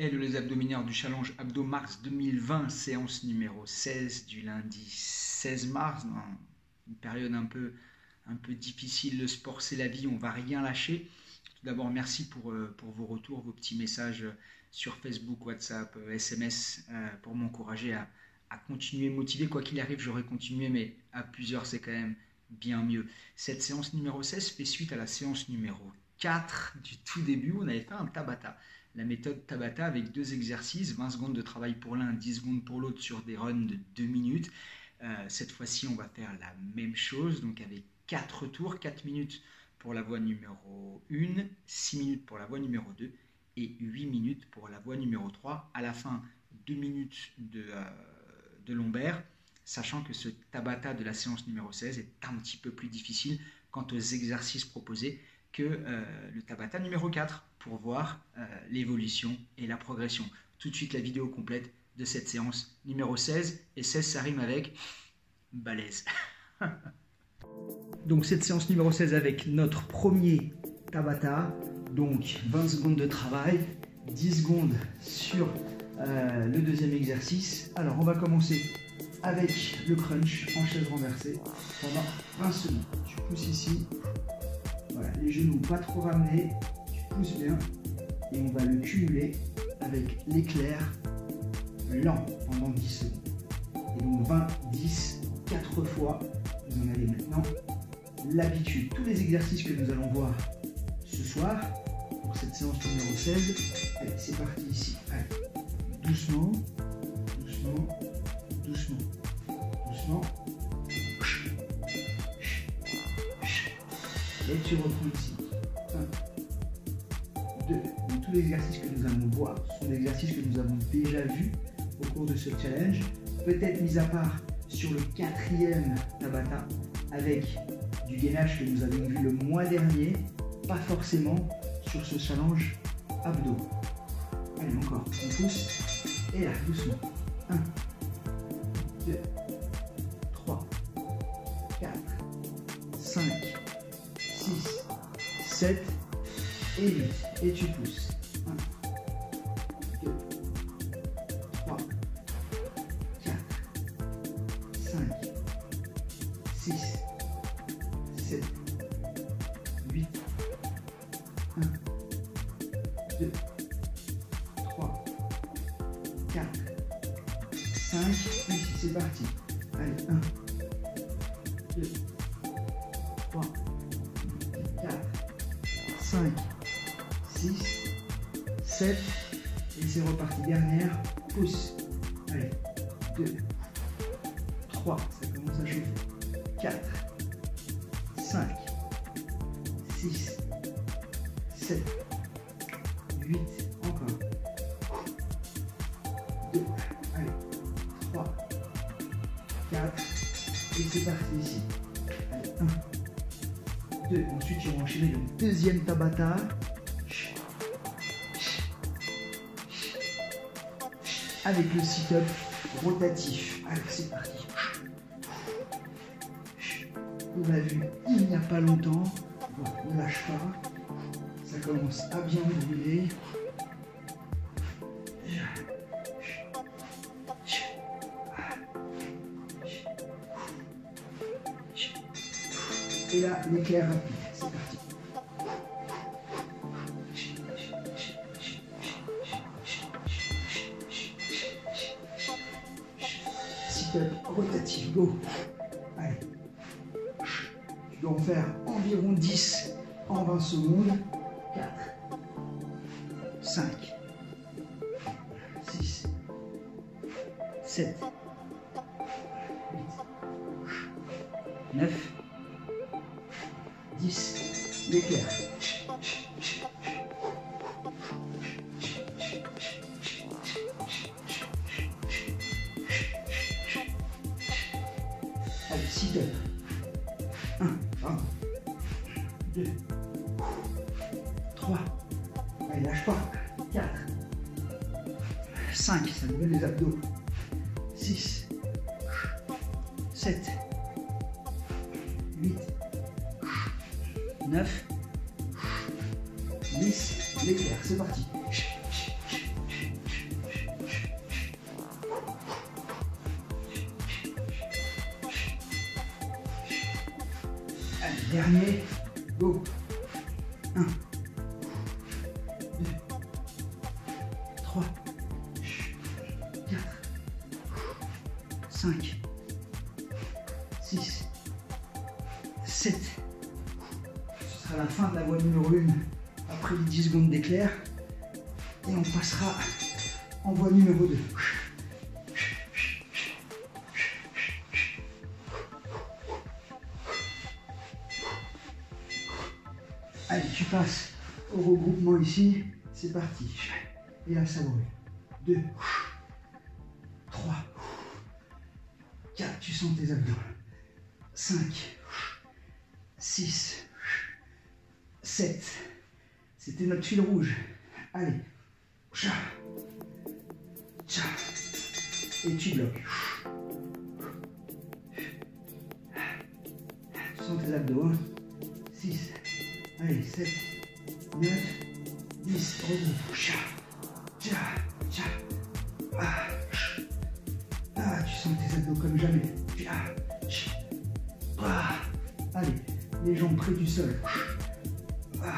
Hello les abdomineurs du challenge Abdo Mars 2020, séance numéro 16 du lundi 16 mars, dans une période un peu difficile. Le sport c'est la vie, on va rien lâcher. Tout d'abord merci pour vos retours, vos petits messages sur Facebook, WhatsApp, SMS pour m'encourager à continuer motivé. Quoi qu'il arrive, j'aurais continué, mais à plusieurs c'est quand même bien mieux. Cette séance numéro 16 fait suite à la séance numéro 4 du tout début où on avait fait un Tabata. La méthode Tabata avec 2 exercices, 20 secondes de travail pour l'un, 10 secondes pour l'autre sur des runs de 2 minutes. Cette fois-ci, on va faire la même chose, donc avec 4 tours, 4 minutes pour la voie numéro 1, 6 minutes pour la voie numéro 2 et 8 minutes pour la voie numéro 3. À la fin, 2 minutes de lombaire, sachant que ce Tabata de la séance numéro 16 est un petit peu plus difficile quant aux exercices proposés que le Tabata numéro 4 pour voir l'évolution et la progression. Tout de suite la vidéo complète de cette séance numéro 16, et 16 ça rime avec balèze. Donc cette séance numéro 16 avec notre premier Tabata, donc 20 secondes de travail, 10 secondes sur le deuxième exercice. Alors on va commencer avec le crunch en chaise renversée pendant 20 secondes. Tu pousses ici. Voilà, les genoux pas trop ramenés, tu pousses bien et on va le cumuler avec l'éclair lent pendant 10 secondes. Et donc 20, 10, 4 fois, vous en avez maintenant l'habitude. Tous les exercices que nous allons voir ce soir pour cette séance numéro 16, allez, c'est parti ici. Allez, doucement, doucement, doucement, doucement. Et tu reprends ici. 1, 2. Donc, tous les exercices que nous allons voir sont des exercices que nous avons déjà vus au cours de ce challenge. Peut-être mis à part sur le 4e Tabata avec du gainage que nous avions vu le mois dernier. Pas forcément sur ce challenge abdos. Allez, encore. On pousse. Et là, doucement. 1, 2, 3, 4, 5. 6, 7 et 8. Et tu pousses. 1, 2, 3, 4, 5, 6, 7, 8. 1, 2, 3, 4, 5. Ici, c'est parti. Allez, 1, 2, 3, 4, 5, 6, 7, et c'est reparti. Dernière, pousse. Allez, 2, 3, ça commence à chauffer. 4, 5, 6, 7, 8, encore. 2, allez, 3, 4, et c'est parti ici. Allez, 1, 2. Ensuite, tu vas enchaîner le deuxième Tabata. Avec le sit-up rotatif. Allez, c'est parti. On l'a vu il n'y a pas longtemps. Bon, ne lâche pas. Ça commence à bien brûler. Et là, l'éclair rapide, c'est parti. Sit-up rotatif, go. Allez. Tu dois en faire environ 10 en 20 secondes. 4, 5, 6, 7, 8, 9, 10, l'éclair. Allez, sit-up. 1, 2, 3. Allez, lâche pas. 4, 5, ça nous met les abdos. 6, 7, 8, 9, 10, l'éclair, c'est parti. Allez, dernier. Go. 1, 2, 3, 4, 5, 6, 7. Ce sera la fin de la voie numéro 1 après les 10 secondes d'éclair. Et on passera en voie numéro 2. Allez, tu passes au regroupement ici. C'est parti. Et là, ça brûle. 2, 3, 4. Tu sens tes abdos. 5, 6, 7. C'était notre fil rouge. Allez. Tcha. Tcha. Et tu bloques. Tu sens tes abdos. Hein. 6. Allez, 7, 9, 10. Regroupe. Tcha. Tcha. Tcha. Ah. Ah, tu sens tes abdos comme jamais. Tcha. Tcha. Ah. Allez, les jambes près du sol. Ah.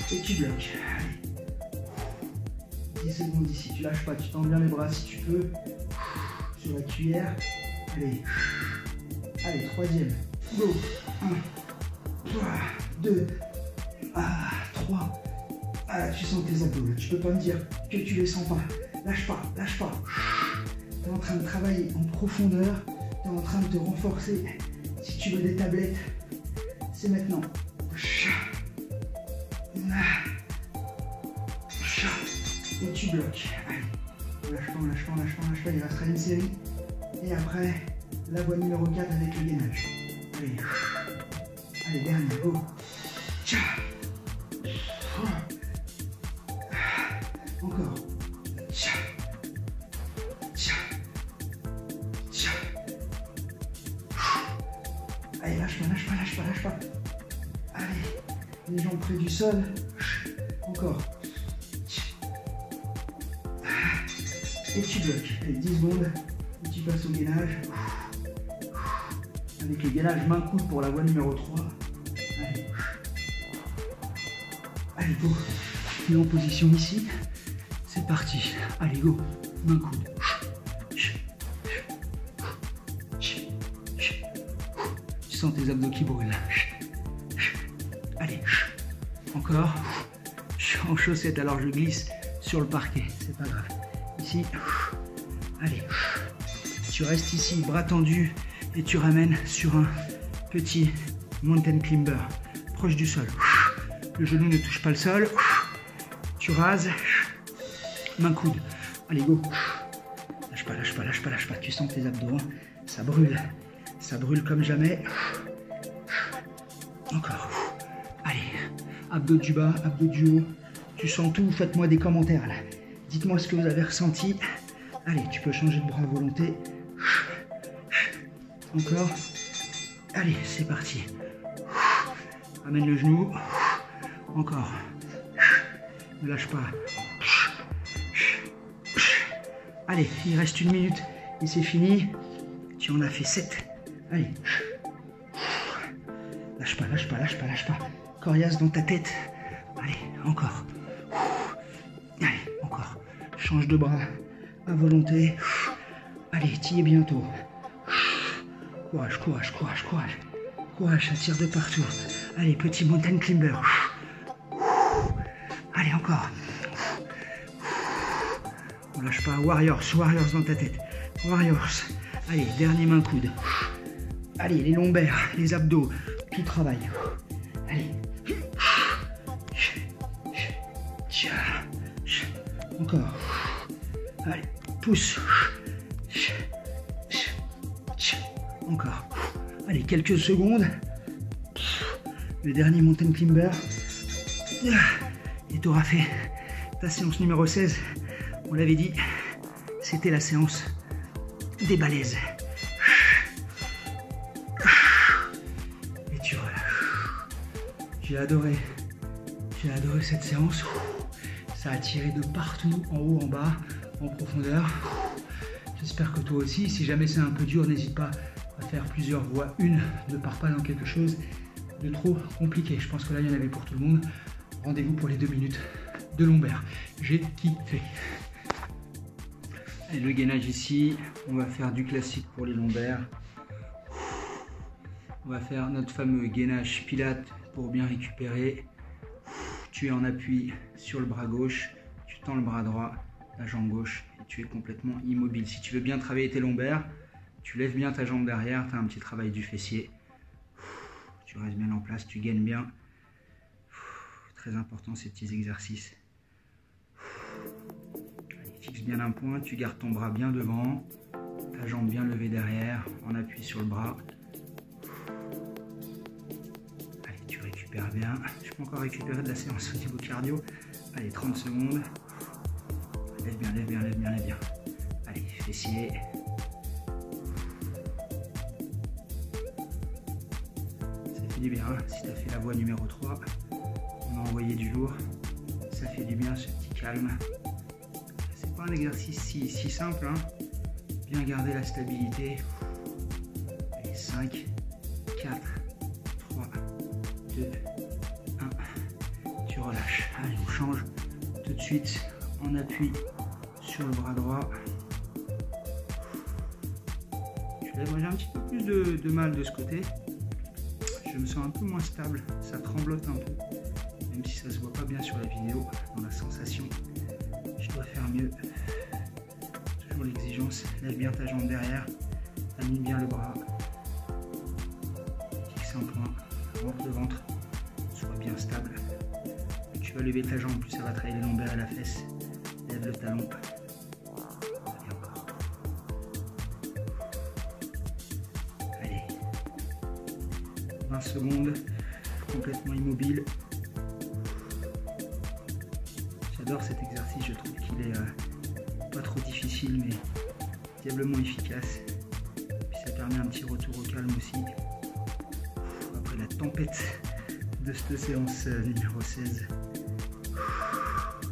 Et tu bloques. Allez. 10 secondes ici, tu lâches pas, tu tends bien les bras si tu peux. Sur la cuillère. Allez. Allez, troisième. Go. 1, 2, 3. Ah, tu sens tes abdos là. Tu peux pas me dire que tu les sens pas. Lâche pas, lâche pas. Tu es en train de travailler en profondeur. Tu es en train de te renforcer. Si tu veux des tablettes, c'est maintenant. Et tu bloques. Allez. Lâche pas, lâche pas, lâche pas, lâche pas. Il restera une série. Et après, la voie numéro 4 avec le gainage. Allez. Allez, dernier. Go. Tcha. Encore. Tcha. Tcha. Tcha. Allez, lâche pas, lâche pas, lâche pas, lâche pas. Allez. Les jambes près du sol. Encore. Et tu bloques. Allez, 10 secondes. Et tu passes au gainage. Avec le gainage main-coude pour la voie numéro 3. Allez. Allez, go. Et en position ici. C'est parti. Allez, go. Main-coude. Tu sens tes abdos qui brûlent. Allez. Encore. Je suis en chaussette, alors je glisse sur le parquet. C'est pas grave. Ici. Allez. Tu restes ici, bras tendus, et tu ramènes sur un petit mountain climber, proche du sol. Le genou ne touche pas le sol. Tu rases. Main coude. Allez, go. Lâche pas, lâche pas, lâche pas, lâche pas. Tu sens tes abdos. Hein. Ça brûle. Ça brûle comme jamais. Encore. Allez. Abdos du bas, abdos du haut. Tu sens tout. Faites-moi des commentaires là. Dites-moi ce que vous avez ressenti. Allez, tu peux changer de bras à volonté. Encore. Allez, c'est parti. Amène le genou. Encore. Ne lâche pas. Allez, il reste 1 minute et c'est fini. Tu en as fait 7. Allez. Lâche pas, lâche pas, lâche pas, lâche pas. Coriace dans ta tête. Allez, encore. Allez, encore. Change de bras à volonté. Allez, t'y es bientôt. Courage, courage, courage, courage. Courage, ça tire de partout. Allez, petit mountain climber. Allez, encore. On lâche pas. Warriors, warriors dans ta tête. Warriors. Allez, dernier main coude. Allez, les lombaires, les abdos, tout travaille. Allez. Encore. Allez, pousse. Encore. Allez, quelques secondes. Le dernier mountain climber. Et tu auras fait ta séance numéro 16. On l'avait dit, c'était la séance des balaises. Et tu relâches. J'ai adoré cette séance. Ça a tiré de partout, en haut, en bas, en profondeur. J'espère que toi aussi, si jamais c'est un peu dur, n'hésite pas à faire plusieurs voies. Une, ne pars pas dans quelque chose de trop compliqué. Je pense que là, il y en avait pour tout le monde. Rendez-vous pour les 2 minutes de lombaire. J'ai kiffé. Et le gainage ici, on va faire du classique pour les lombaires. On va faire notre fameux gainage pilates pour bien récupérer. Tu es en appui sur le bras gauche, tu tends le bras droit, la jambe gauche et tu es complètement immobile. Si tu veux bien travailler tes lombaires, tu lèves bien ta jambe derrière, tu as un petit travail du fessier. Tu restes bien en place, tu gaines bien. Très important ces petits exercices. Allez, fixe bien un point, tu gardes ton bras bien devant, ta jambe bien levée derrière, en appui sur le bras. Allez, tu récupères bien. Je peux encore récupérer de la séance au niveau cardio. Allez, 30 secondes. Lève bien, lève bien, lève bien, lève bien. Allez, fessier. Ça fait du bien, hein. Si tu as fait la voie numéro 3, on a envoyé du lourd. Ça fait du bien, ce petit calme. C'est pas un exercice si simple, hein. Bien garder la stabilité. Allez, 5, 4, 3, 2, 1. Tu relâches. Allez, on change tout de suite en appui sur le bras droit. Tu lèves. Moi, j'ai un petit peu plus de mal de ce côté. Je me sens un peu moins stable. Ça tremblote un peu. Même si ça se voit pas bien sur la vidéo, dans la sensation, je dois faire mieux. Toujours l'exigence. Lève bien ta jambe derrière. Anime bien le bras. Fixe un point. Rentre le ventre. Sois bien stable. Plus tu vas lever ta jambe, plus ça va travailler les lombaires et la fesse. Lève le talon. Et encore. Allez. 20 secondes. Complètement immobile. J'adore cet exercice. Je trouve qu'il est pas trop difficile, mais diablement efficace. Puis ça permet un petit retour au calme aussi. Après la tempête de cette séance numéro 16.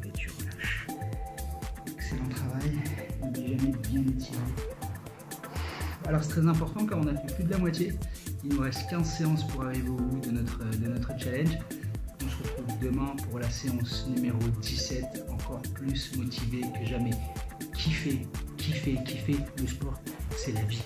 Et tu relâches. Excellent travail. N'oublie jamais de bien étirer. Alors c'est très important car on a fait plus de la moitié. Il nous reste 15 séances pour arriver au bout de notre challenge. On se retrouve demain pour la séance numéro 17. Encore plus motivé que jamais. Kiffer, kiffer, kiffer. Le sport, c'est la vie.